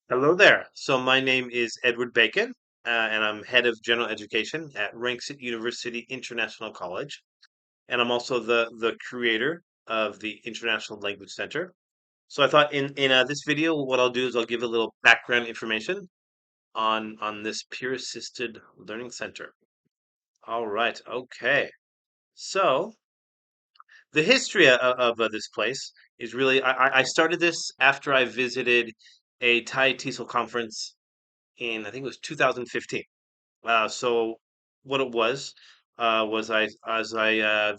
Hello there. So my name is Edward Bacon, and I'm head of general education at Rangsit University International College, and I'm also the creator of the International Language Center. So I thought in this video, what I'll do is I'll give a little background information on this peer-assisted learning center. All right. Okay. So the history of this place is really I started this after I visited a Thai TESOL conference in I think it was 2015. So what it was I as I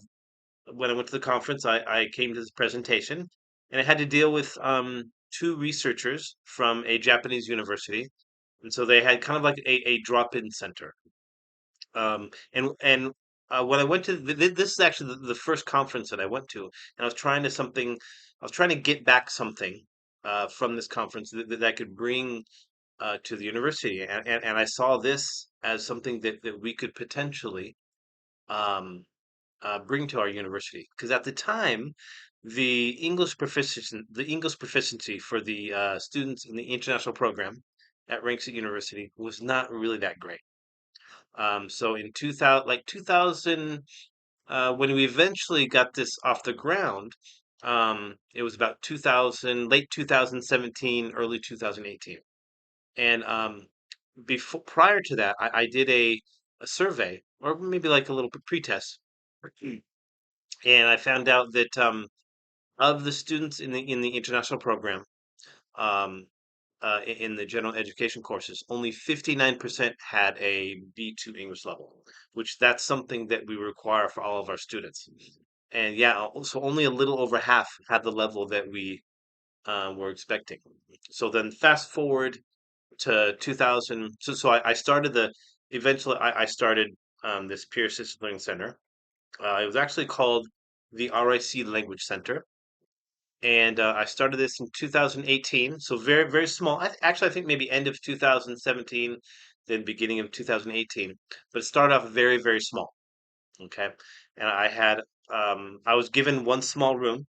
when I went to the conference, I came to this presentation, and I had to deal with two researchers from a Japanese university, and so they had kind of like a drop-in center. And when I went to this is actually the first conference that I went to, and I was trying to get back something from this conference that I could bring to the university, and I saw this as something that we could potentially um, bring to our university. Because at the time, the English proficiency for the students in the international program at Rangsit University was not really that great. So in 2000, like 2000, when we eventually got this off the ground, it was about 2000, late 2017, early 2018. And before prior to that, I did a survey or maybe like a little pre-test, and I found out that of the students in the international program, um, in the general education courses, only 59% had a B2 English level, which that's something that we require for all of our students. And yeah, so only a little over half had the level that we were expecting. So then fast forward to 2000. So I started eventually I started this peer assisted learning center. It was actually called the RIC Language Center. And I started this in 2018, so very, very small. Actually, I think maybe end of 2017, then beginning of 2018. But it started off very, very small. Okay. And I was given one small room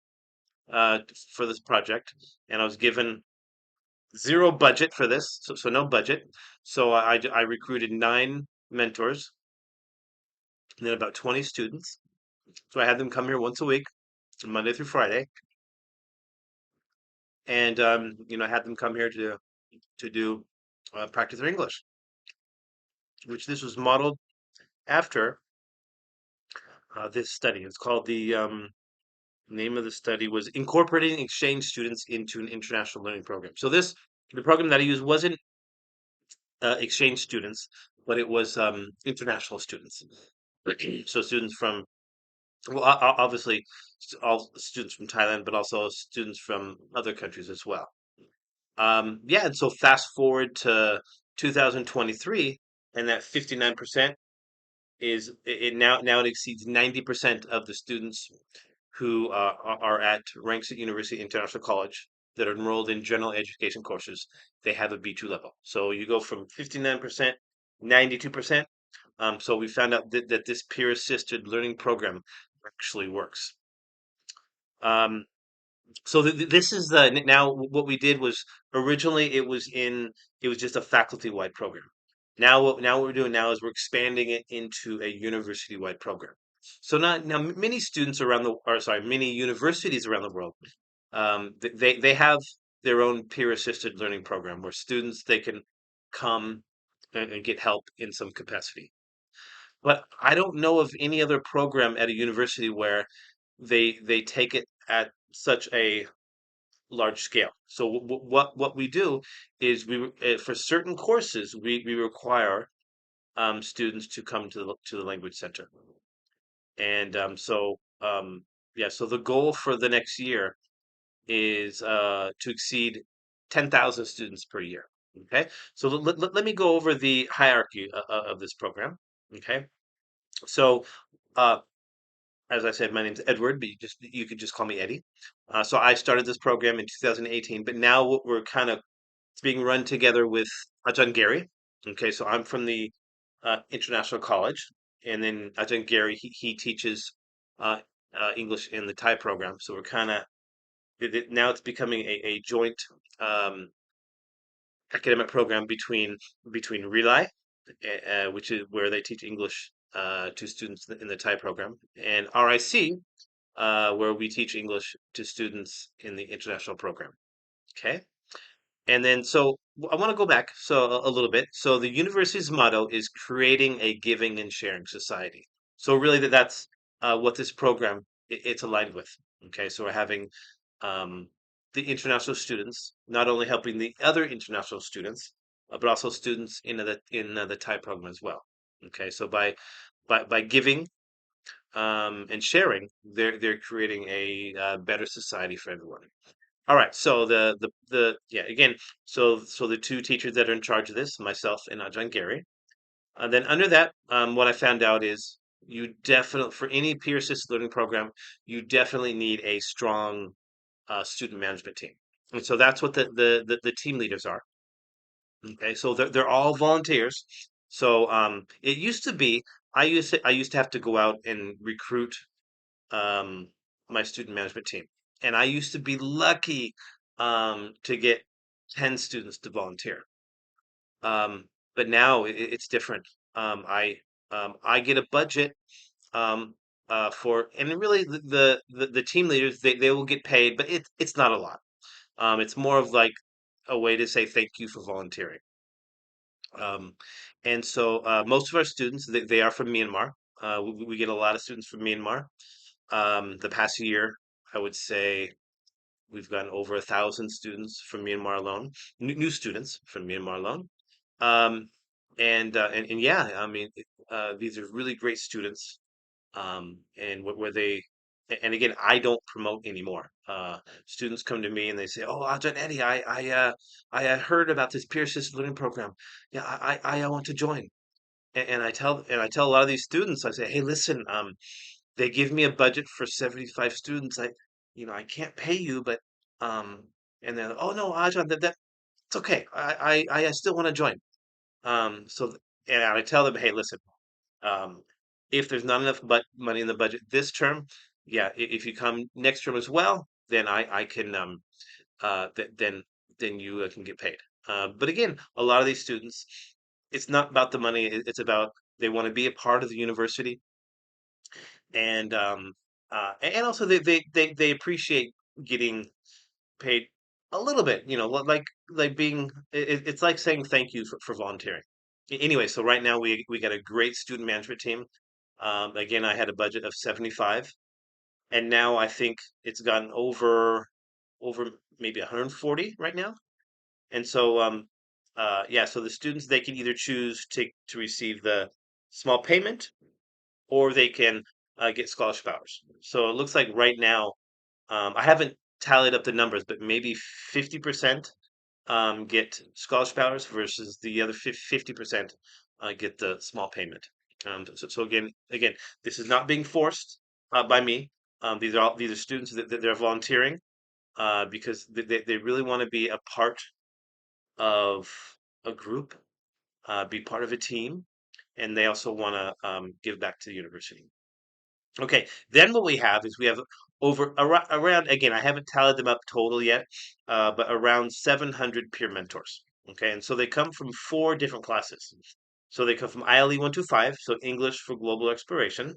uh, for this project, and I was given zero budget for this, so no budget. So I recruited nine mentors and then about 20 students. So I had them come here once a week, Monday through Friday, and I had them come here to do practice their English, which this was modeled after this study. It's called the name of the study was Incorporating Exchange Students into an International Learning Program. So the program that I used wasn't exchange students, but it was international students. So students from, well, obviously all students from Thailand, but also students from other countries as well. Yeah, and so fast forward to 2023, and that 59% is it now it exceeds 90% of the students who are at Rangsit University International College that are enrolled in general education courses. They have a B2 level. So you go from 59%, 92%. So we found out that this peer assisted learning program actually works. Um, so this is the now what we did was originally it was just a faculty wide program. Now what we're doing now is we're expanding it into a university wide program. So now many students around the or sorry many universities around the world they have their own peer assisted learning program where students they can come and get help in some capacity. But I don't know of any other program at a university where they take it at such a large scale. So what we do is for certain courses we require students to come to the language center, and yeah. So the goal for the next year is to exceed 10,000 students per year. Okay, so let me go over the hierarchy of this program. Okay, so uh, as I said, my name's Edward, but you could just call me Eddie. So I started this program in 2018, but now what we're kind of it's being run together with Ajahn Gary. Okay, so I'm from the International College, and then Ajahn Gary he teaches uh, English in the Thai program. So we're kind of now it's becoming a joint um, academic program between Relay, which is where they teach English to students in the Thai program, and RIC, where we teach English to students in the international program. Okay. And then, so I want to go back a little bit. So the university's motto is creating a giving and sharing society. So really, that's what this program it's aligned with. Okay, so we're having um, the international students not only helping the other international students, but also students in the Thai program as well. Okay, so by giving and sharing, they're creating a better society for everyone. All right. So the yeah, again, so the two teachers that are in charge of this, myself and Ajahn Gary. Then under that, what I found out is you definitely, for any peer assisted learning program, you definitely need a strong student management team. And so that's what the team leaders are. Okay, so they're all volunteers. So it used to be I used to have to go out and recruit um, my student management team. And I used to be lucky to get 10 students to volunteer. But now it's different. I get a budget and really the team leaders they will get paid, but it's not a lot. It's more of like a way to say thank you for volunteering. Um, and so most of our students they are from Myanmar. We get a lot of students from Myanmar. The past year, I would say we've gotten over 1,000 students from Myanmar alone, new students from Myanmar alone. Um, and yeah, I mean, these are really great students. And where they, and again, I don't promote anymore. Students come to me and they say, "Oh, Ajahn Eddie, I heard about this peer assisted learning program. Yeah, I want to join." And I tell a lot of these students, I say, "Hey, listen, they give me a budget for 75 students. I can't pay you, but um, and then, oh no, Ajahn, that it's okay. I still want to join. And I tell them, hey, listen, um, if there's not enough money in the budget this term, yeah, if you come next term as well, then I can then you can get paid. But again, a lot of these students, it's not about the money. It's about they want to be a part of the university and also they appreciate getting paid a little bit, like being it's like saying thank you for volunteering. Anyway, so right now we got a great student management team. Again, I had a budget of 75, and now I think it's gotten over maybe 140 right now. And so yeah, so the students they can either choose to receive the small payment or they can get scholarship hours. So it looks like right now, I haven't tallied up the numbers, but maybe 50% get scholarship hours versus the other 50% get the small payment. So again, this is not being forced by me. These are students that they're volunteering because they really want to be a part of a group, be part of a team, and they also want to give back to the university. Okay, then what we have is we have around again, I haven't tallied them up total yet, but around 700 peer mentors. Okay, and so they come from four different classes. So they come from ILE 125, so English for Global Exploration,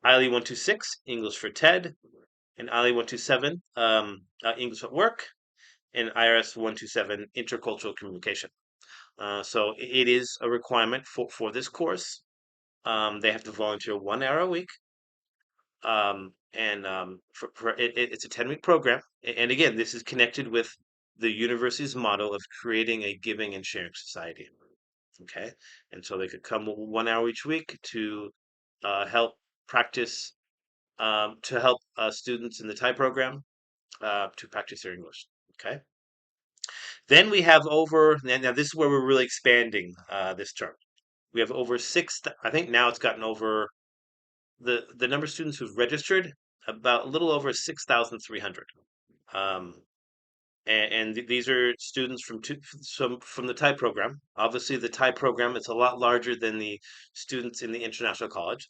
ILE 126, English for TED, and ILE 127, English at Work, and IRS 127, Intercultural Communication. So it is a requirement for this course. They have to volunteer 1 hour a week and it's a 10-week program. And again, this is connected with the university's model of creating a giving and sharing society. Okay, and so they could come 1 hour each week to help practice to help students in the Thai program to practice their English. Okay, then we have now this is where we're really expanding this term. We have over six. I think now it's gotten over the number of students who've registered about a little over 6,300. Um, these are students from the Thai program. Obviously, the Thai program is a lot larger than the students in the international college.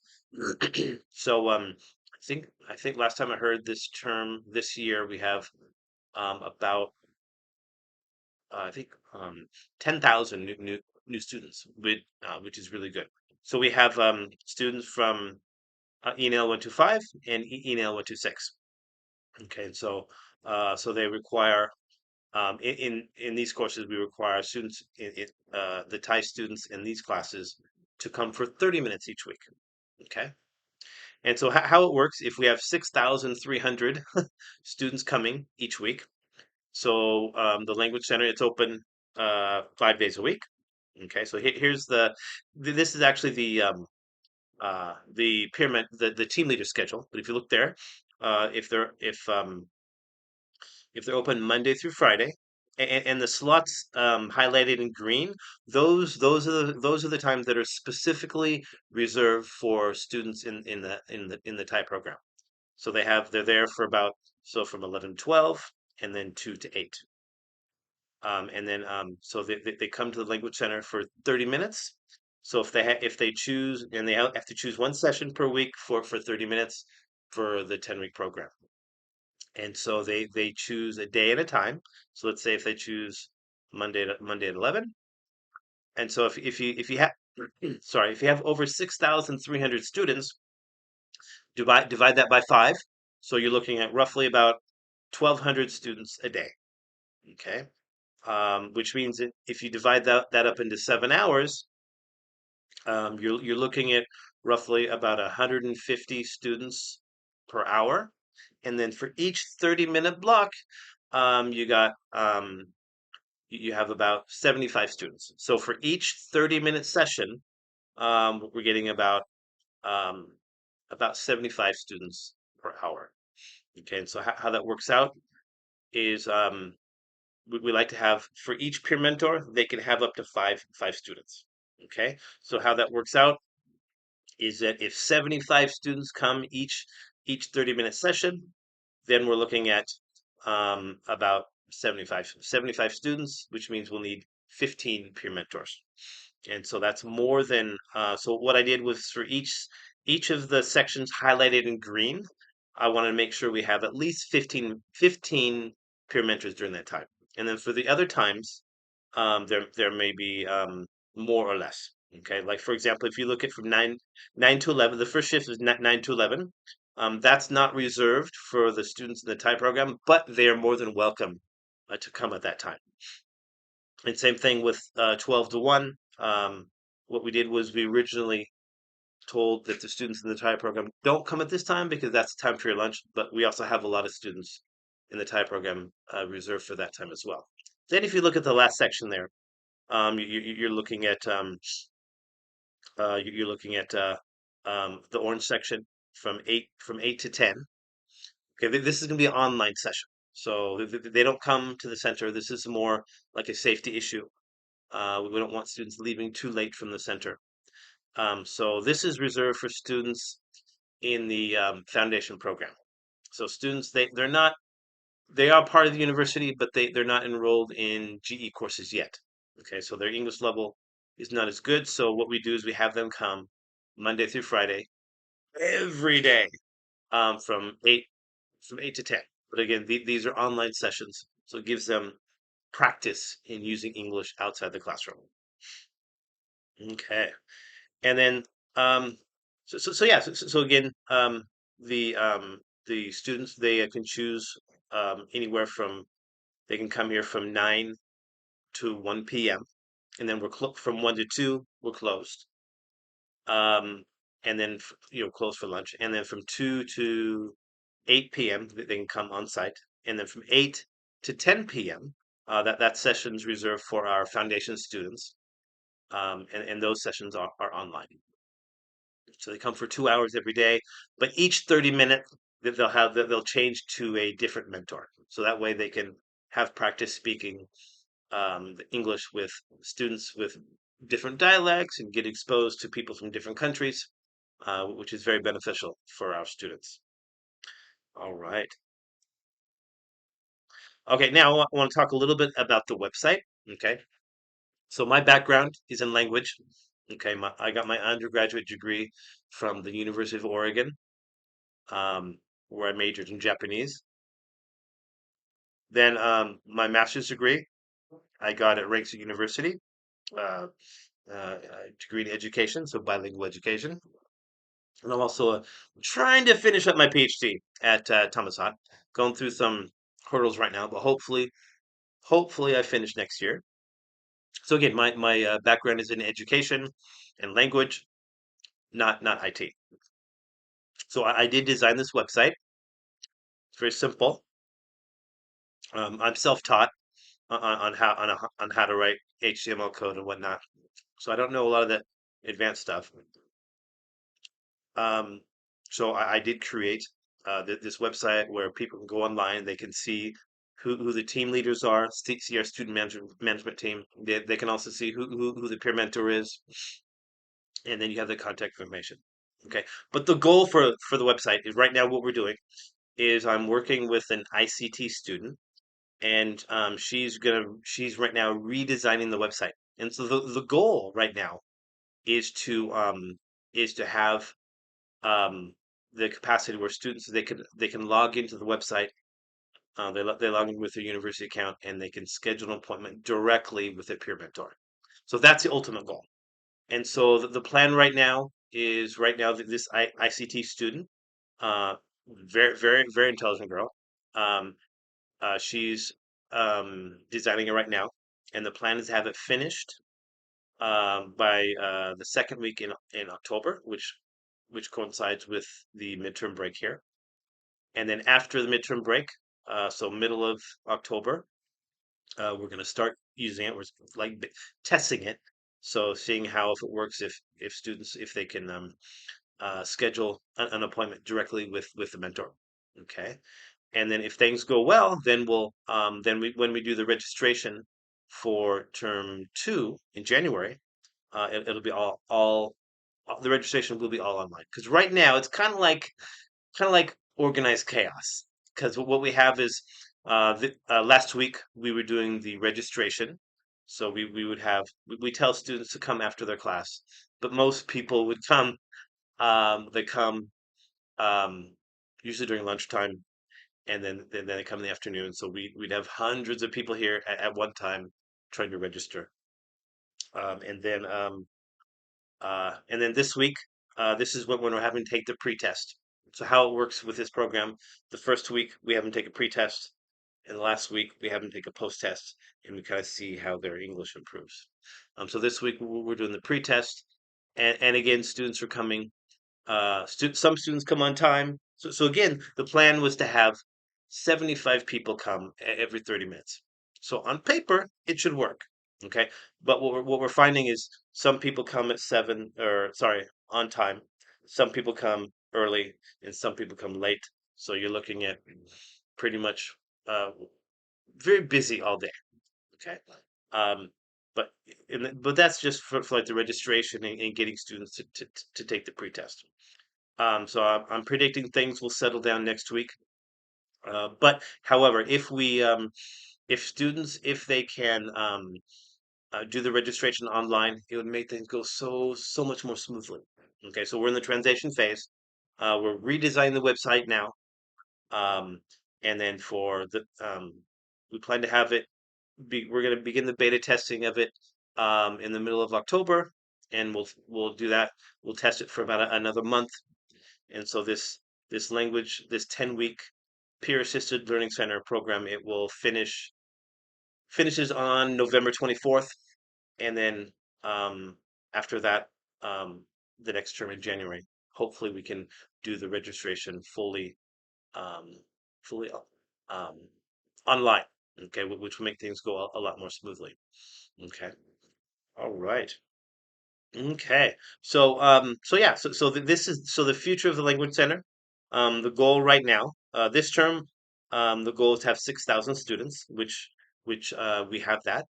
So I think last time I heard this term this year we have about I think 10,000 new students, which is really good. So we have students from ENL 125 and ENL 126. Okay, and so they require in these courses we require students the Thai students in these classes to come for 30 minutes each week. Okay, and so how it works if we have 6,300 students coming each week. So the language center, it's open 5 days a week. Okay, so here's this is actually the pyramid, the team leader schedule. But if you look there, if they're open Monday through Friday, and the slots highlighted in green, those are the times that are specifically reserved for students in the Thai program. So they're there for about, so from 11 to 12 and then 2 to 8. And then so they come to the language center for 30 minutes. So if they choose, and they have to choose one session per week for 30 minutes for the 10-week program. And so they choose a day at a time. So let's say if they choose Monday at 11. And so if you have sorry, if you have over 6,300 students, divide that by 5. So you're looking at roughly about 1,200 students a day. Okay. Which means that if you divide that up into 7 hours, you're looking at roughly about 150 students per hour. And then for each 30-minute block, you got you have about 75 students. So for each 30-minute session, we're getting um, about 75 students per hour. Okay, and so how that works out is we like to have, for each peer mentor, they can have up to five students. Okay, so how that works out is that if 75 students come each 30-minute session, then we're looking at about 75 students, which means we'll need 15 peer mentors. And so that's more than, so what I did was for each of the sections highlighted in green, I wanted to make sure we have at least 15 peer mentors during that time. And then for the other times, there may be more or less. Okay, like for example, if you look at from nine to 11, the first shift is 9 to 11. That's not reserved for the students in the Thai program, but they are more than welcome to come at that time. And same thing with 12 to 1. What we did was we originally told that the students in the Thai program don't come at this time because that's time for your lunch, but we also have a lot of students in the Thai program reserved for that time as well. Then if you look at the last section there, you're looking at the orange section from eight to 10. Okay, this is going to be an online session, so they don't come to the center. This is more like a safety issue. We don't want students leaving too late from the center. So this is reserved for students in the foundation program. So students, they are part of the university, but they're not enrolled in GE courses yet. Okay, so their English level is not as good. So what we do is we have them come Monday through Friday every day, from eight to 10. But again, these are online sessions, so it gives them practice in using English outside the classroom. Okay, and then yeah, so again, the students, they can choose anywhere from, they can come here from 9 to 1 p.m. and then from 1 to 2 we're closed. And then closed for lunch, and then from 2 to 8 p.m. they can come on site, and then from 8 to 10 p.m. That session's reserved for our foundation students, and those sessions are online. So they come for 2 hours every day, but each 30 minutes they'll change to a different mentor. So that way they can have practice speaking the English with students with different dialects and get exposed to people from different countries, which is very beneficial for our students. All right. Okay, now I want to talk a little bit about the website. Okay, so my background is in language. Okay, I got my undergraduate degree from the University of Oregon, um, where I majored in Japanese. Then my master's degree I got at Rangsit University, uh, a degree in education, so bilingual education. And I'm also trying to finish up my PhD at Thomas Hott. Going through some hurdles right now, but hopefully I finish next year. So again, my background is in education and language, not IT. So I did design this website. It's very simple. I'm self-taught on how to write HTML code and whatnot. So I don't know a lot of the advanced stuff. Um, so I did create this website where people can go online. They can see who the team leaders are, see our student management team. They can also see who the peer mentor is, and then you have the contact information. Okay, but the goal for the website is right now what we're doing is I'm working with an ICT student, and she's right now redesigning the website. And so the goal right now is to have um, the capacity where students they can log into the website. They log in with their university account and they can schedule an appointment directly with their peer mentor. So that's the ultimate goal. And so the plan right now is right now that this ICT student, uh, very intelligent girl. Um, she's designing it right now, and the plan is to have it finished by the second week in October, which coincides with the midterm break here. And then after the midterm break, so middle of October, we're going to start using it. We're like testing it, so seeing how if it works, if students if they can schedule an appointment directly with the mentor. Okay, and then if things go well, then then when we do the registration for term 2 in January, it'll be all the registration will be all online. Because right now it's kind of like organized chaos. Because what we have is last week we were doing the registration, so we would have we tell students to come after their class, but most people would come. They come um, usually during lunchtime, and then they come in the afternoon. So we'd have hundreds of people here at one time trying to register, um, and then um, and then this week, this is when we're having to take the pretest. So how it works with this program, the first week we have them take a pretest, and the last week we have them take a post-test, and we kind of see how their English improves. So this week we're doing the pretest, and again, students are coming some students come on time. So again, the plan was to have 75 people come every 30 minutes. So on paper, it should work. Okay. But what we're finding is some people come at 7 or sorry, on time. Some people come early and some people come late. So you're looking at pretty much uh, very busy all day. Okay. Um, but but that's just for like the registration and getting students to take the pretest. So I'm predicting things will settle down next week. But however, if students, if they can do the registration online, it would make things go so much more smoothly. Okay, so we're in the transition phase. We're redesigning the website now, um, and then we plan to have it. We're going to begin the beta testing of it in the middle of October, and we'll do that. We'll test it for about another month. And so this 10-week peer assisted learning center program, it will finishes on November 24th, and then after that, um, the next term in January, hopefully we can do the registration um, fully um, online. Okay, which will make things go a lot more smoothly. Okay, all right. Okay. So yeah, this is so the future of the Language Center. The goal right now, this term, the goal is to have 6,000 students, which we have that.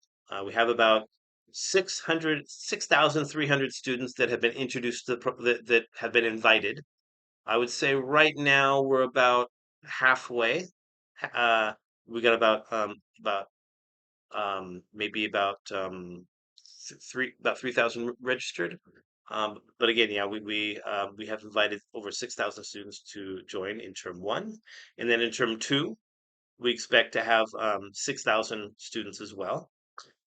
We have about 6,300 students that have been introduced to that have been invited. I would say right now we're about halfway. Uh, we got about maybe about 3,000 registered. But again, yeah, we have invited over 6,000 students to join in term 1, and then in term 2, we expect to have 6,000 students as well.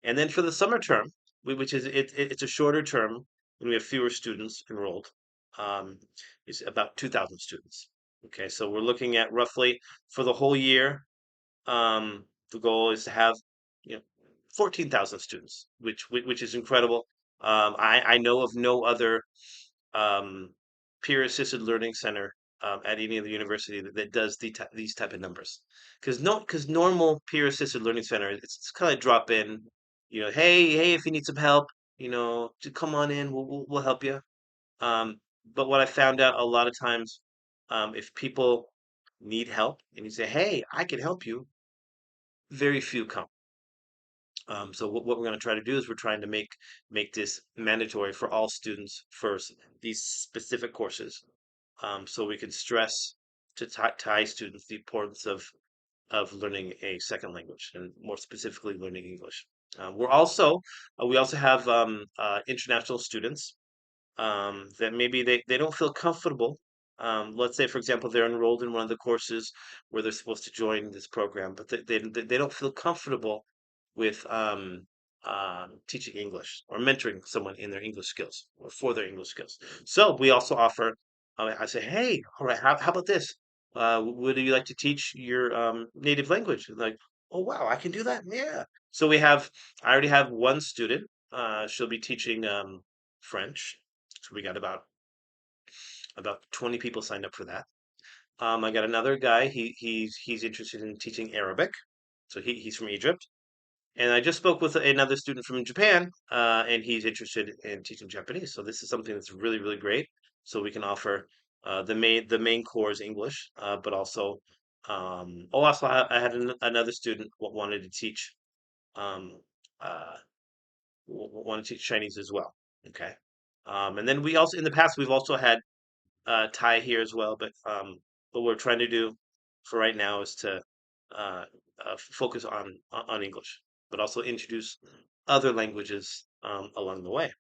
And then for the summer term, which is it's a shorter term and we have fewer students enrolled, um, is about 2,000 students. Okay, so we're looking at roughly for the whole year. The goal is to have, 14,000 students, which is incredible. I know of no other um, peer assisted learning center at any of the university that does these type of numbers. Because normal peer assisted learning center, it's kind of drop in, hey, if you need some help, to come on in, we'll help you. Um, but what I found out a lot of times, if people need help and you say, hey, I can help you, very few come. So what we're going to try to do is we're trying to make this mandatory for all students for these specific courses, so we can stress to tie students the importance of learning a second language and more specifically learning English. We also have international students that maybe they don't feel comfortable. Let's say, for example, they're enrolled in one of the courses where they're supposed to join this program, but they don't feel comfortable with teaching English or mentoring someone in their English skills or for their English skills. So we also offer, I say, hey, all right, how about this? Would you like to teach your native language? And like, oh, wow, I can do that. Yeah. So I already have one student. She'll be teaching French. So we got about 20 people signed up for that. I got another guy. He's interested in teaching Arabic. So he's from Egypt. And I just spoke with another student from Japan, and he's interested in teaching Japanese. So this is something that's really, really great. So we can offer the main core is English, but also I had another student wanted to teach um, uh, want to teach Chinese as well. Okay. And then we also in the past we've also had Thai here as well, but what we're trying to do for right now is to uh, focus on English, but also introduce other languages along the way.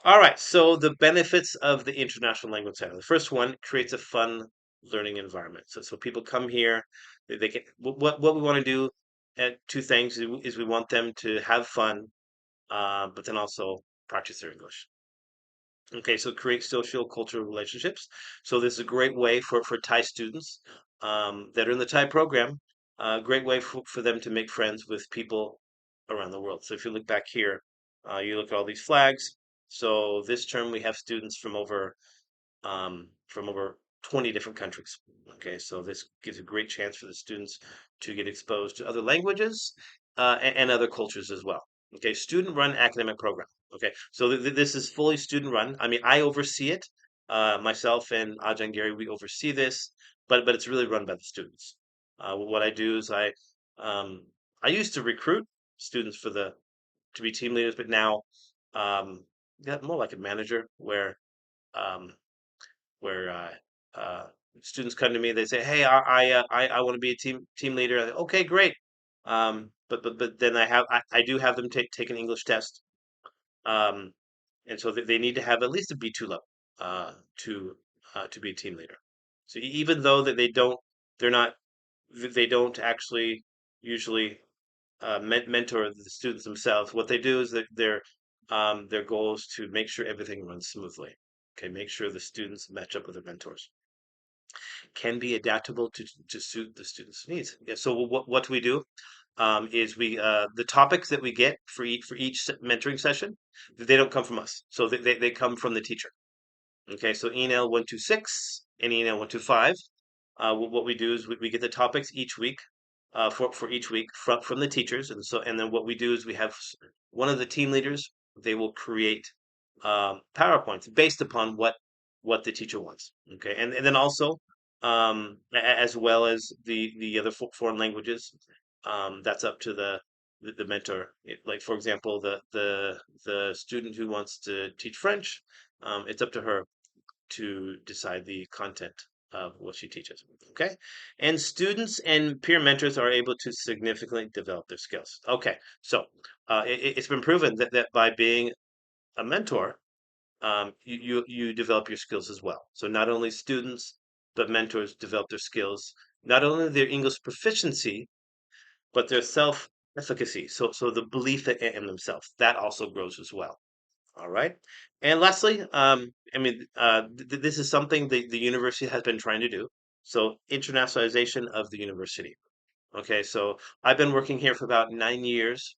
All right, so the benefits of the International Language Center. The first one creates a fun learning environment. So people come here, they can what we want to do at two things is we want them to have fun, but then also practice their English. Okay, so create social cultural relationships. So this is a great way for Thai students that are in the Thai program, a great way for them to make friends with people around the world. So if you look back here, you look at all these flags. So this term we have students from over 20 different countries. Okay, so this gives a great chance for the students to get exposed to other languages and other cultures as well. Okay, student-run academic program. Okay, so this is fully student-run. I mean, I oversee it. Myself and Ajahn Gary, we oversee this, but it's really run by the students. What I do is um, I used to recruit students to be team leaders, but now yeah, more like a manager um, where uh, students come to me. They say, "Hey, I want to be a team leader." Okay, great. But then I do have them take an English test, um, and so they need to have at least a B2 level uh, to to be a team leader. So even though that they're not, they don't actually usually mentor the students themselves. What they do is that their goal is to make sure everything runs smoothly. Okay, make sure the students match up with their mentors can be adaptable to suit the student's needs. Yeah, so what do we do? Is we the topics that we get for each mentoring session, they don't come from us. So they come from the teacher. Okay, so ENL 126 and ENL 125. What we do is we get the topics each week for each week from the teachers, and then what we do is we have one of the team leaders. They will create PowerPoints based upon what the teacher wants. Okay, and then also as well as the other foreign languages, that's up to the mentor. Like for example, the student who wants to teach French, it's up to her to decide the content of what she teaches. Okay. And students and peer mentors are able to significantly develop their skills. Okay. So it's been proven that by being a mentor, you develop your skills as well. So not only students, but mentors develop their skills, not only their English proficiency, but their self efficacy. So the belief in themselves that also grows as well. All right. And lastly, I mean, this is something the university has been trying to do. So internationalization of the university. Okay, so I've been working here for about 9 years,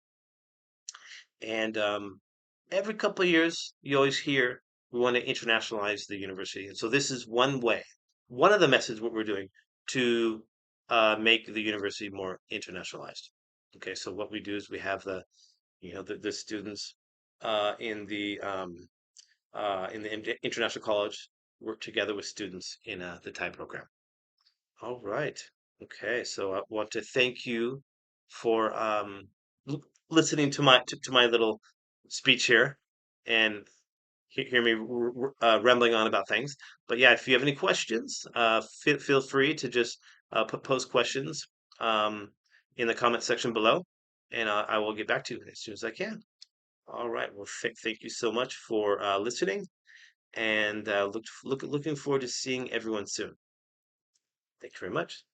and every couple of years, you always hear we want to internationalize the university. And so this is one way, one of the methods what we're doing to make the university more internationalized. Okay, so what we do is we have the students in the international college work together with students in the Thai program. All right. Okay, so I want to thank you for listening to my little speech here and hear me rambling on about things. But yeah, if you have any questions, feel free to just post questions um, in the comment section below, and I will get back to you as soon as I can. All right. Well, thank you so much for listening, and looking forward to seeing everyone soon. Thank you very much.